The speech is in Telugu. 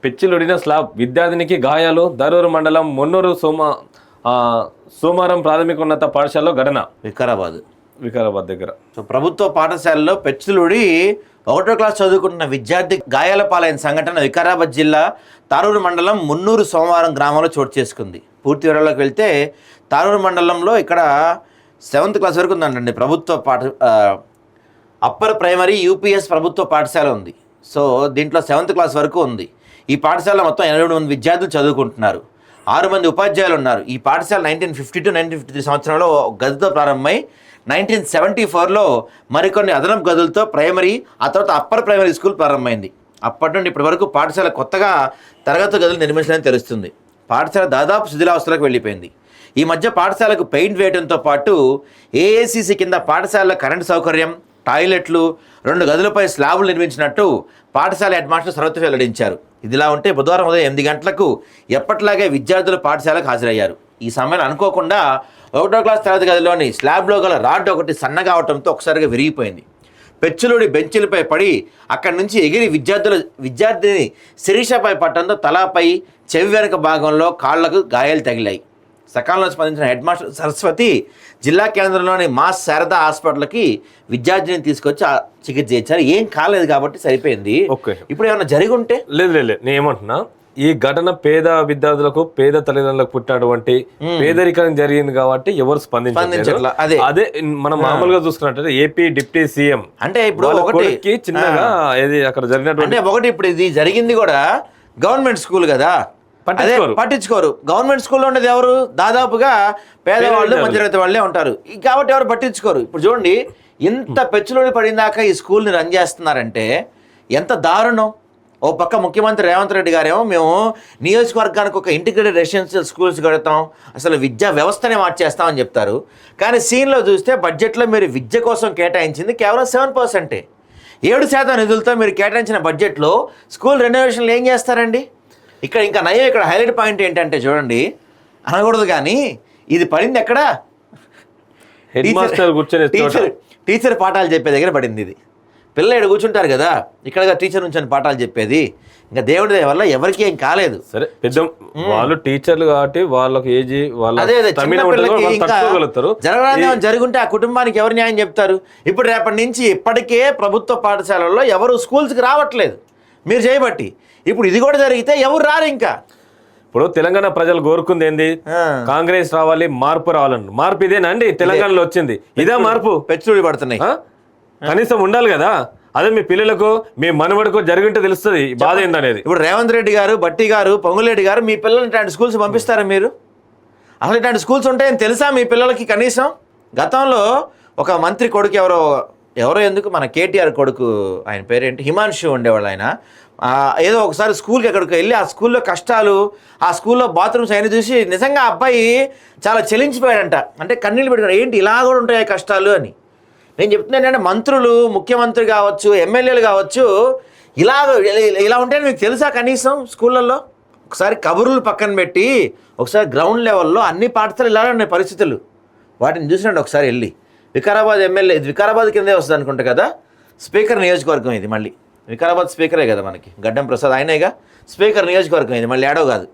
పెచ్చిలుడిన స్లాబ్, విద్యార్థినికి గాయాలు. దరూరు మండలం మున్నూరు సోమవారం ప్రాథమికోన్నత పాఠశాలలో ఘటన. వికారాబాద్ దగ్గర. సో ప్రభుత్వ పాఠశాలలో పెచ్చులుడి 1వ క్లాస్ చదువుకుంటున్న విద్యార్థి గాయాల పాలైన సంఘటన వికారాబాద్ జిల్లా తారూరు మండలం మున్నూరు సోమవారం గ్రామంలో చోటు చేసుకుంది. పూర్తి వివరాల్లోకి వెళ్తే తారూరు మండలంలో ఇక్కడ 7th క్లాస్ వరకు ఉందండి ప్రభుత్వ అప్పర్ ప్రైమరీ యూపీఎస్ ప్రభుత్వ పాఠశాల ఉంది. సో దీంట్లో 7th క్లాస్ వరకు ఉంది. ఈ పాఠశాల మొత్తం 82 మంది విద్యార్థులు చదువుకుంటున్నారు. 6 మంది ఉపాధ్యాయులు ఉన్నారు. ఈ పాఠశాల 1952-1953 సంవత్సరంలో గదితో ప్రారంభమై 1974లో మరికొన్ని అదనపు గదులతో ప్రైమరీ, ఆ తర్వాత అప్పర్ ప్రైమరీ స్కూల్ ప్రారంభమైంది. అప్పటి నుండి ఇప్పటి వరకు పాఠశాల కొత్తగా తరగతి గదులు నిర్మించాలని తెలుస్తుంది. పాఠశాల దాదాపు శిథిలావస్థలకు వెళ్ళిపోయింది. ఈ మధ్య పాఠశాలకు పెయింట్ వేయడంతో పాటు ఏఏసీసీ కింద పాఠశాలలో కరెంటు సౌకర్యం, టాయిలెట్లు, 2 గదులపై స్లాబులు నిర్మించినట్టు పాఠశాల హెడ్ మాస్టర్ సర్వతి వెల్లడించారు. ఇదిలా ఉంటే బుధవారం ఉదయం 8 గంటలకు ఎప్పట్లాగే విద్యార్థులు పాఠశాలకు హాజరయ్యారు. ఈ సమయంలో అనుకోకుండా 1వ క్లాస్ తరగతి గదిలోని స్లాబ్లో గల రాడ్ ఒకటి సన్నగా అవడంతో ఒకసారిగా విరిగిపోయింది. పెచ్చులుడి బెంచీలపై పడి అక్కడి నుంచి ఎగిరి విద్యార్థిని శిరీషపై పట్టడంతో తలపై, చెవి వెనుక భాగంలో కాళ్లకు గాయాలు తగిలాయి. సకాలంలో స్పందించిన హెడ్ మాస్టర్ సరస్వతి జిల్లా కేంద్రంలోని మాస్ శారదా హాస్పిటల్కి విద్యార్థిని తీసుకొచ్చి చికిత్స చేయించారు. ఏం కాలేదు కాబట్టి సరిపోయింది. ఇప్పుడు ఏమైనా జరిగి ఉంటే లేదు నేను ఏమంటున్నా, ఈ ఘటన పేద విద్యార్థులకు, పేద తల్లిదండ్రులకు పుట్టినటువంటి పేదరికం జరిగింది కాబట్టి ఎవరు స్పందించారు. అదే మనం మామూలుగా చూసుకున్నట్టు ఏపీ డిప్యూటీ సీఎం అంటే ఇప్పుడు ఒకటి చిన్నగా ఏది అక్కడ జరిగినటువంటి ఒకటి ఇప్పుడు ఇది జరిగింది కూడా గవర్నమెంట్ స్కూల్ కదా, పట్టించుకోరు. గవర్నమెంట్ స్కూల్లో ఉండేది ఎవరు? దాదాపుగా పేదవాళ్ళు, మధ్యతరగతి వాళ్ళే ఉంటారు కాబట్టి ఎవరు పట్టించుకోరు. ఇప్పుడు చూడండి, ఇంత పెచ్చులోని పడిందాక ఈ స్కూల్ని రన్ చేస్తున్నారంటే ఎంత దారుణం. ఓ పక్క ముఖ్యమంత్రి రేవంత్ రెడ్డి గారేమో మేము నియోజకవర్గానికి ఒక ఇంటిగ్రేటెడ్ రెసిడెన్షియల్ స్కూల్స్ కడతాం, అసలు విద్యా వ్యవస్థనే మార్చేస్తామని చెప్తారు. కానీ సీన్లో చూస్తే బడ్జెట్లో మీరు విద్య కోసం కేటాయించింది కేవలం 7%. 7% నిధులతో మీరు కేటాయించిన బడ్జెట్లో స్కూల్ రెనోవేషన్లు ఏం చేస్తారండి? ఇంకా నయ్యో ఇక్కడ హైలైట్ పాయింట్ ఏంటంటే చూడండి, అనకూడదు కానీ ఇది పడింది ఎక్కడ? టీచర్ పాఠాలు చెప్పే దగ్గర పడింది. ఇది పిల్లలు ఇక్కడ కూర్చుంటారు కదా, ఇక్కడ టీచర్ నుంచి పాఠాలు చెప్పేది. ఇంకా దేవుడి దయ వల్ల ఎవరికి ఏం కాలేదు. సరే, పెద్ద వాళ్ళు టీచర్లు కాబట్టి వాళ్ళకి ఏజీ జరగడానికి జరుగుంటే ఆ కుటుంబానికి ఎవరు న్యాయం చెప్తారు? ఇప్పుడు రేపటి నుంచి ఇప్పటికే ప్రభుత్వ పాఠశాలల్లో ఎవరు స్కూల్స్కి రావట్లేదు మీరు చేయబట్టి. ఇప్పుడు ఇది కూడా జరిగితే ఎవరు రారు. ఇంకా ఇప్పుడు తెలంగాణ ప్రజలు కోరుకుంది ఏంది? కాంగ్రెస్ రావాలి, మార్పు రావాలని. మార్పు ఇదేనా అండి? తెలంగాణలో వచ్చింది ఇదే మార్పు. పెచ్చుడి పడుతున్నాయి, కనీసం ఉండాలి కదా. అదే మీ పిల్లలకు, మీ మనవడికో జరిగింటే తెలుస్తుంది బాధ ఏందనేది. ఇప్పుడు రేవంత్ రెడ్డి గారు, బట్టి గారు, పొంగులేటి గారు మీ పిల్లల్ని ఇట్లాంటి స్కూల్స్ పంపిస్తారా మీరు? అసలు ఇట్లాంటి స్కూల్స్ ఉంటాయని తెలుసా మీ పిల్లలకి కనీసం? గతంలో ఒక మంత్రి కొడుకు ఎవరో ఎందుకు మన కేటీఆర్ కొడుకు, ఆయన పేరేంటి, హిమాన్షు ఉండేవాళ్ళు. ఆయన ఏదో ఒకసారి స్కూల్కి ఎక్కడికి వెళ్ళి ఆ స్కూల్లో కష్టాలు, ఆ స్కూల్లో బాత్రూమ్స్ అయినా చూసి నిజంగా అబ్బాయి చాలా చెలించిపోయాడంట. అంటే కన్నీళ్ళు పెట్టుకున్నాడు, ఏంటి ఇలా కూడా ఉంటాయి కష్టాలు అని. నేను చెప్తున్నాను ఏంటంటే మంత్రులు, ముఖ్యమంత్రి కావచ్చు, ఎమ్మెల్యేలు కావచ్చు, ఇలా ఉంటే మీకు తెలుసా కనీసం స్కూళ్ళల్లో? ఒకసారి కబుర్లు పక్కన పెట్టి ఒకసారి గ్రౌండ్ లెవెల్లో అన్ని పాఠశాలలు ఇలా ఉన్నాయి పరిస్థితులు. వాటిని చూసినట్టు ఒకసారి వెళ్ళి వికారాబాద్ ఎమ్మెల్యే, ఇది వికారాబాద్ కిందే వస్తుంది అనుకుంటా కదా, స్పీకర్ నియోజకవర్గం ఇది. మళ్ళీ వికారాబాద్ స్పీకరే కదా మనకి, గడ్డం ప్రసాద్ ఆయనేగా స్పీకర్ నియోజకవర్గం ఇది, మళ్ళీ ఏడో కాదు.